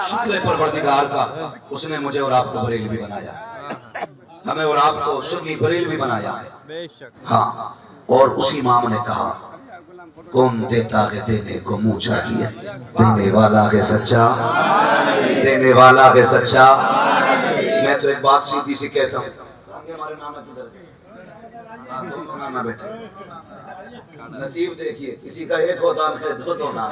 شکر پروردگار کا، اس نے مجھے اور آپ کو بریلوی بنایا، ہمیں اور آپ کو سنی بریلوی بنایا ہے۔ ہاں، اور اسی امام نے کہا کون دیتا ہے دینے کو منہ چاہیے، دینے والا ہے سچا، دینے والا ہے سچا۔ میں تو ایک بات سیدھی سی کہتا ہوں، ہمارے نانا کدھر دو نانا بیٹھے، نصیب دیکھیے، کسی کا ایک ہوتا ہے دو نانا،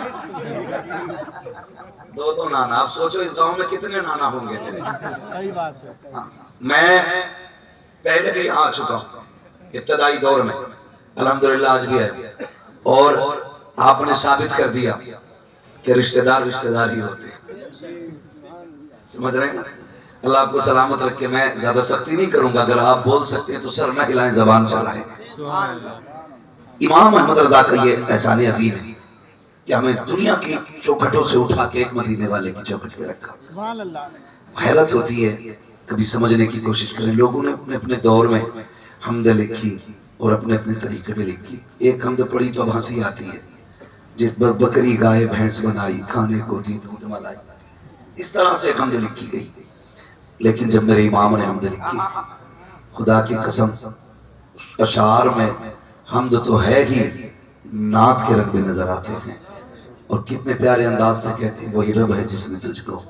دو نانا۔ آپ سوچو اس گاؤں میں کتنے نانا ہوں گے میرے۔ میں پہلے بھی یہاں آ چکا ہوں ابتدائی دور میں، الحمدللہ آج بھی ہے، اور آپ نے ثابت کر دیا کہ رشتہ دار ہی ہوتے ہیں، سمجھ رہے ہیں؟ اللہ آپ کو سلامت رکھے۔ میں زیادہ سختی نہیں کروں گا، اگر آپ بول سکتے ہیں تو سر نہ ہلائیں، زبان چلائیں۔ امام احمد رضا کا یہ احسان عظیم ہے کہ ہمیں دنیا کی چوکھٹوں سے اٹھا کے ایک مدینے والے کی چوکھٹ پہ رکھا۔ حیرت ہوتی ہے، کبھی سمجھنے کی کوشش کریں۔ لوگوں نے اپنے اپنے دور میں حمد لکھی اور اپنے اپنے طریقے میں لکھی۔ ایک حمد پڑھی تو اب ہنسی آتی ہے، جس بکری گائے بھینس بنائی، کھانے کو دی دودھ ملائی، اس طرح سے ایک حمد لکھی گئی۔ لیکن جب میرے امام نے حمد لکھی، خدا کی قسم اشعار میں حمد تو ہے ہی، نعت کے رنگ بھی نظر آتے ہیں، اور کتنے پیارے انداز سے کہتے ہیں وہی رب ہے جس نے تجھ کو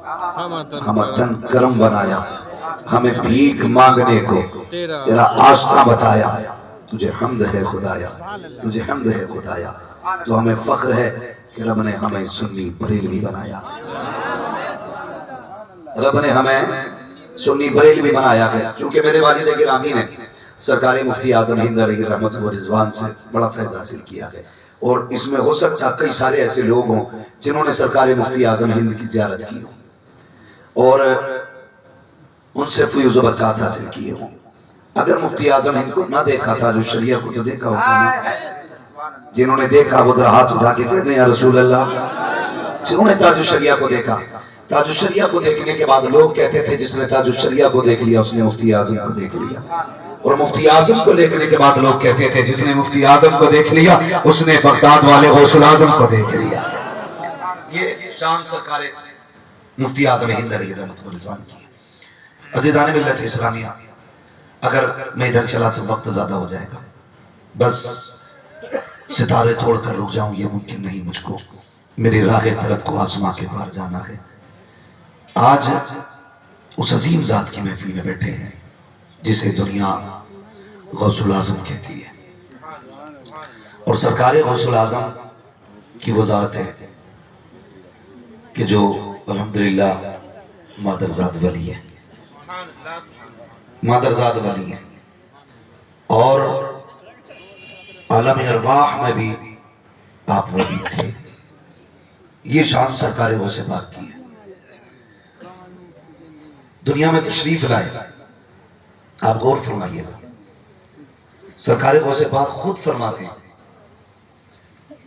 ہمتن کرم بنایا، ہمیں بھیک مانگنے کو تیرا آشنا بتایا، تجھے حمد ہے خدایا، تجھے حمد ہے خدایا۔ تو ہمیں فخر ہے کہ رب نے ہمیں سنی بریلوی بنایا، رب نے ہمیں سنی بریلوی بنایا ہے۔ چونکہ میرے والد گرامی نے سرکار مفتی اعظم ہند علیہ رحمت و رضوان سے بڑا فیض حاصل کیا ہے، اور اس میں ہو سکتا کئی سارے ایسے لوگ ہوں جنہوں نے سرکار مفتی اعظم ہند کی زیارت کی اور ان سے فیض و برکات حاصل کیے ہوں۔ اگر مفتی اعظم ہند کو نہ دیکھا تھا، جو شریعہ کو تو دیکھا ہوگا نا، جنہوں نے دیکھا وہ ذرا ہاتھ اٹھا کے کہتے ہیں یا رسول اللہ۔ جنہوں نے تاج الشریعہ کو دیکھا، تاج الشریعہ کو دیکھنے کے بعد لوگ کہتے تھے جس نے تاج الشریعہ کو دیکھ لیا اس نے مفتی اعظم کو دیکھ لیا، اور مفتی اعظم کو دیکھنے کے بعد لوگ کہتے تھے جس نے مفتی اعظم کو دیکھ لیا اس نے بغداد والے غوث الاعظم کو دیکھ لیا۔ یہ شان سرکار مفتی اعظم ہند علیہ رحمت و رضوان کی ہے۔ عزیزان ملت اسلامیہ، اگر میں ادھر چلا تو وقت زیادہ ہو جائے گا، بس ستارے توڑ کر رک جاؤں یہ ممکن نہیں مجھ کو، میری راہ طلب کو آسماں کے پار جانا ہے۔ آج اس عظیم ذات کی محفل میں بیٹھے ہیں جسے دنیا غوث الاعظم کہتی ہے، اور سرکار غوث الاعظم کی وہ ذات ہے کہ جو الحمدللہ مادرزاد ولی ہے، مادرزاد ولی ہے، اور عالم ارواح میں بھی آپ ولی تھے۔ یہ شان سرکار غوث پاک کی ہے۔ دنیا میں تشریف لائے، آپ غور فرمائیے گا، سرکار غوث پاک خود فرماتے ہیں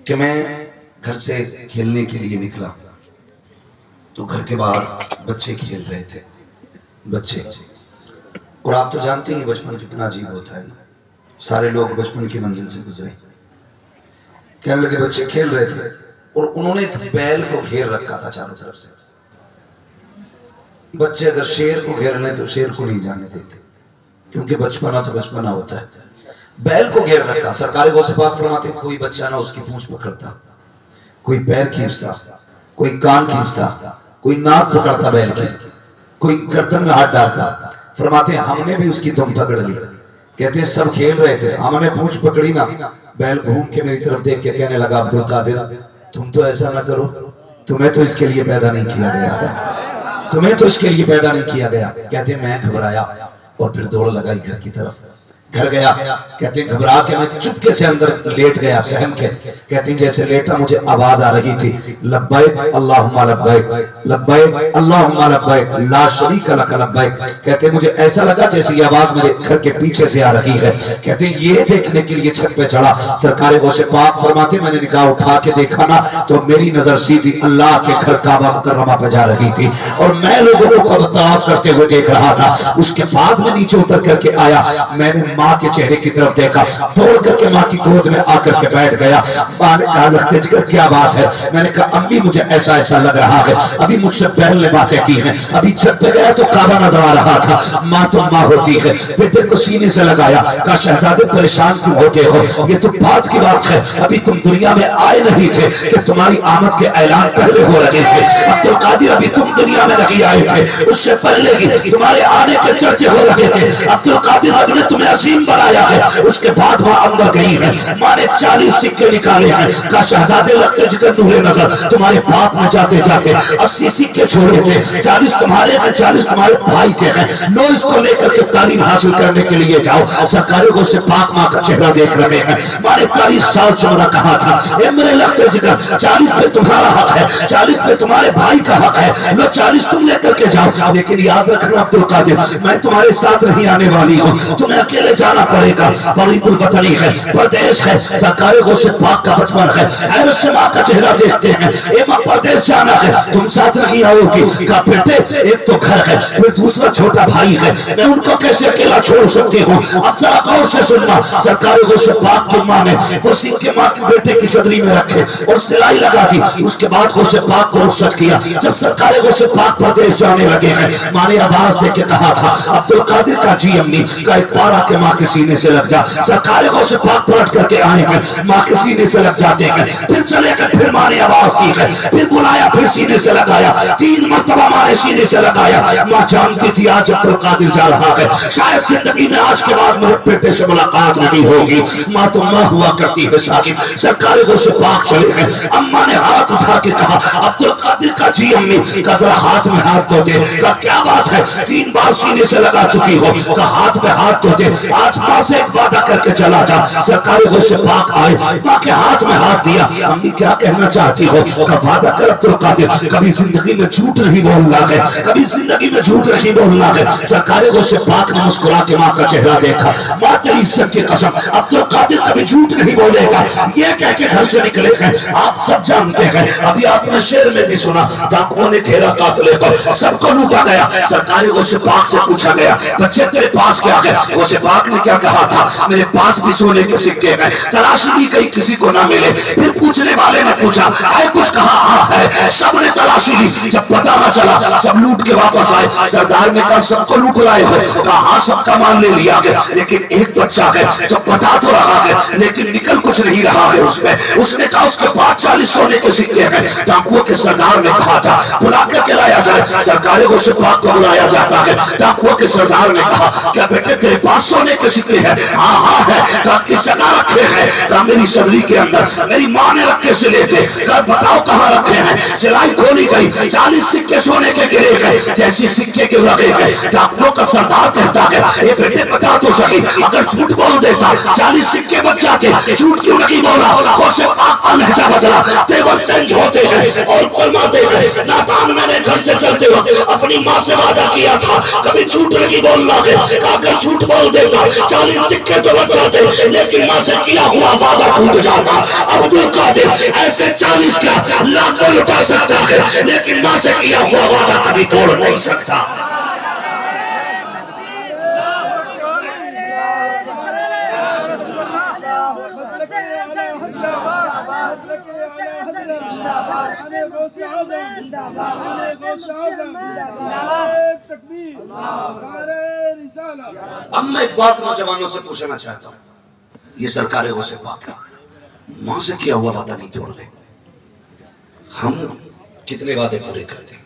کہ میں گھر سے کھیلنے کے لیے نکلا تو گھر کے باہر بچے کھیل رہے تھے، بچے، اور آپ تو جانتے ہیں بچپن کتنا عجیب ہوتا ہے، سارے لوگ بچپن کی منزل سے گزرے، کہنے لگے بچے کھیل رہے تھے اور انہوں نے ایک بیل کو گھیر رکھا تھا چاروں طرف سے۔ بچے اگر شیر کو گھیر لیں تو شیر کو نہیں جانے دیتے، کیونکہ بچپنا تو بچپنا ہوتا ہے۔ بیل کو گھیر رکھا، سرکار غوث پاک فرماتے ہیں کوئی بچہ نہ اس کی پونچھ پکڑتا، کوئی پیر کھینچتا، کوئی کان کھینچتا، کوئی ناک پکڑتا بیل کی، کوئی گردن میں ہاتھ ڈالتا۔ فرماتے ہیں ہم نے بھی اس کی دم پکڑ لی، کہتے ہیں سب کھیل رہے تھے، ہم نے پونچھ پکڑی نا، بیل گھوم کے میری طرف دیکھ کے کہنے لگا عبدالقادر تم تو ایسا نہ کرو، تمہیں تو اس کے لیے پیدا نہیں کیا گیا، تمہیں تو اس کے لیے پیدا نہیں کیا گیا۔ کہتے ہیں میں گھبرایا اور پھر دوڑ لگائی گھر کی طرف، گھر گیا، کہتے ہیں گھبرا کے میں چپکے سے اندر لیٹ گیا سہم کے، کہتے ہیں جیسے لیٹا مجھے آواز آ رہی تھی لبیک اللہم لبیک لبیک اللہم لبیک لا شریک لک لبیک۔ کہتے ہیں مجھے ایسا لگا جیسے یہ آواز میرے گھر کے پیچھے سے آ رہی ہے۔ کہتے ہیں یہ دیکھنے کے لیے چھت پہ چڑھا، سرکار غوث پاک فرماتے میں نے نگاہ اٹھا کے دیکھا نا تو میری نظر سیدھی اللہ کے گھر کعبہ مکرمہ پہ جا رہی تھی، اور میں لوگوں کو طواف کرتے ہوئے دیکھ رہا تھا۔ اس کے بعد میں نیچے اتر کر کے آیا، میں نے माँ के चेहरे की तरफ देखा, दौड़ करके माँ की गोद में आकर के बैठ गया। माँ ने कहा लखते जिगर क्या बात है? मैंने कहा अम्मी मुझे ऐसा ऐसा लग रहा है, अभी मुझसे बहन ने बातें की हैं, अभी छत पे गया तो काबा नजर आ रहा था। माँ तो माँ होती है। बेटे को सीने से लगाया, कहा शहजादे परेशान क्यों होते हो? ये तो बात की बात है, अभी तुम दुनिया में आए नहीं थे कि तुम्हारी आमद के ऐलान पहले हो रहे थे। अब्दुल कादिर अभी तुम दुनिया में नहीं आए थे, उससे पहले ही तुम्हारे आने के चर्चे हो रहे थे। अब्दुल कादिर रब ने तुम्हें असीम बनाया है। उसके बाद वह अंदर गई है, माँ ने 40 सिक्के निकाले हैं, कहा शहजादे लखते जिगर नूरे नजर तुम्हारे बाप में जाते जाते 80 सिक्के छोड़े थे, 40 तुम्हारे हैं, 40 तुम्हारे भाई के हैं, लो इसको लेकर के तालीम हासिल करने के लिए जाओ। सरकारी को से पाक माँ का चेहरा देख रहे हैं। माँ ने 40 साल चौड़ा कहा था, ए मेरे लखते जिगर 40 पे तुम्हारा हक है, 40 पे तुम्हारे भाई का हक है, लो 40 तुम लेकर के जाओ। लेकिन याद रखना अब्दुल कादिर, मैं तुम्हारे साथ नहीं आने वाली हूँ, तुम्हें अकेले जाना पड़ेगा। गरीबुल वतनी है, परदेश है, सरकारी को से पाक का बचपन है, हैरत से माँ का चेहरा देखते हैं। ए माँ परदेश जाना है, तुम साथ नहीं आओगी। कहा बेटे एक तो घर है, फिर दूसरा छोटा भाई है, मैं उनको कैसे अकेला छोड़ सकती हूँ? अब जरा गौर से सुनना, सरकारी को से पाक की माँ ने वो सिक्के माँ के बेटे की सदरी में रखे और सिलाई लगा दी। उसके बाद को से पाक को रुखसत किया। जब सरकारी को से पाक प्रदेश जाने लगे हैं, माँ ने आवाज दे के कहा था अब्दुल कादिर का जी अम्मी का एक बार आके माँ के सीने से लग जा। सरकारी को से पाक पलट करके आए हैं, माँ के सीने से लग जाते हैं, फिर चले गए, फिर माँ ने आवाज दी है, फिर बुलाया, फिर सीने से लगाया, 3 मरतबा माँ ने सीने से लगाया। माँ जानती थी आज अब्दुल कादिर जा रहा है, शायद जिंदगी में आज के बाद मेरे बेटे से मुलाकात नहीं होगी। माँ तो माँ हुआ करती है साकिब। सरकारी को से पाक चले गए। अम्मा ने हाथ उठा के कहा अब्दुल कादिर का जी अम्मी का जरा हाथ में हाथ धो दे। का क्या बात है, 3 बार सीने से लगा चुकी हो, का हाथ में हाथ धो दे, आज माँ से एक वादा करके चला जा। सरकारी को से पाक आए, माँ के हाथ में हाथ दिया। अम्मी क्या कहना चाहती हो? का वादा कर अब्दुल कादिर, कभी जिंदगी में झूठ नहीं बोलना है, कभी जिंदगी में झूठ नहीं बोलना है। सरकारी को से पाक ने मुस्कुरा के माँ का चेहरा देखा। माँ तेरी इज्जत की कसम, अब्दुल कादिर कभी झूठ नहीं बोलेगा, ये कह के घर से निकले हैं। आप सब जानते हैं, अभी आपने शेर में भी सुना, डाकुओं ने घेरा काफिले पर, सबको लूटा गया। सरकारी को से पाक से पूछा गया बच्चे तेरे पास क्या है? वो से पाक ने क्या कहा था? मेरे पास भी सोने के सिक्के हैं। तलाशी भी कहीं किसी को ना मिले। फिर पूछने वाले ने पूछा है कुछ कहा? हाँ है। सबने तलाशी ली, जब पता न चला सब लूट के वापस आए। सरदार ने कहा सबको लूट लाए हो? कहा हाँ सबका माल ले लिया गया, लेकिन एक बच्चा है जो बता तो रहा है लेकिन निकल कुछ नहीं रहा है उसमें। उसने कहा उसके पास 40 सोने के सिक्के हैं। डाकुओं के सरदार ने कहा था बुला करके लाया जाए। सरकारी को से पाक को बुलाया जाता है। डाकुओं के सरदार ने कहा क्या बेटे तेरे पास सोने के सिक्के हैं? हाँ हाँ है। कहा किस जगह रखे हैं? कहा मेरी सदरी के अंदर, मेरी माँ ने रखे से लेके। कहा बताओ कहाँ रखे हैं? सिलाई खोली गई, 40 सिक्के सोने के गिरे गए। जैसे सिक्के के लगे गए, डाकुओं का सरदार कहता है ये बेटे बता तो सही, अगर झूठ बोल देता 40 सिक्के बच जाते, झूठ क्यों नहीं बोला? से पाक का लहजा बदला, तेवर चेंज होते हैं और फरमाते हैं नादान मैंने घर से चलते वक्त अपनी माँ से वादा किया था कभी झूठ नहीं बोलना है। अगर झूठ बोल देता 40 सिक्के तो बच जाते, लेकिन माँ से किया हुआ वादा टूट जाता। अब्दुल कादिर ऐसे 40 का लाखों लुटा सकता है, लेकिन माँ से किया हुआ वादा कभी तोड़ नहीं सकता। अब मैं एक बात नौजवानों से पूछना चाहता हूँ, ये सरकार से पाक माँ से किया हुआ वादा नहीं तोड़ रहे। हम कितने वादे पूरे करते हैं?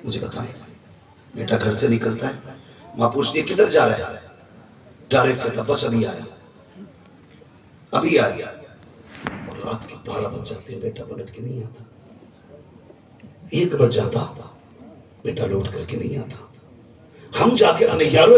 मुझे बताएं। बेटा घर से निकलता है, माँ पूछती है किधर जा रहा है? डायरेक्ट कहता बस अभी आया, अभी आया। और रात के 12 बज जाते, बेटा पलट के नहीं आता। 1 बज जाता, बेटा लौट करके नहीं आता। हम जाके अनैयारों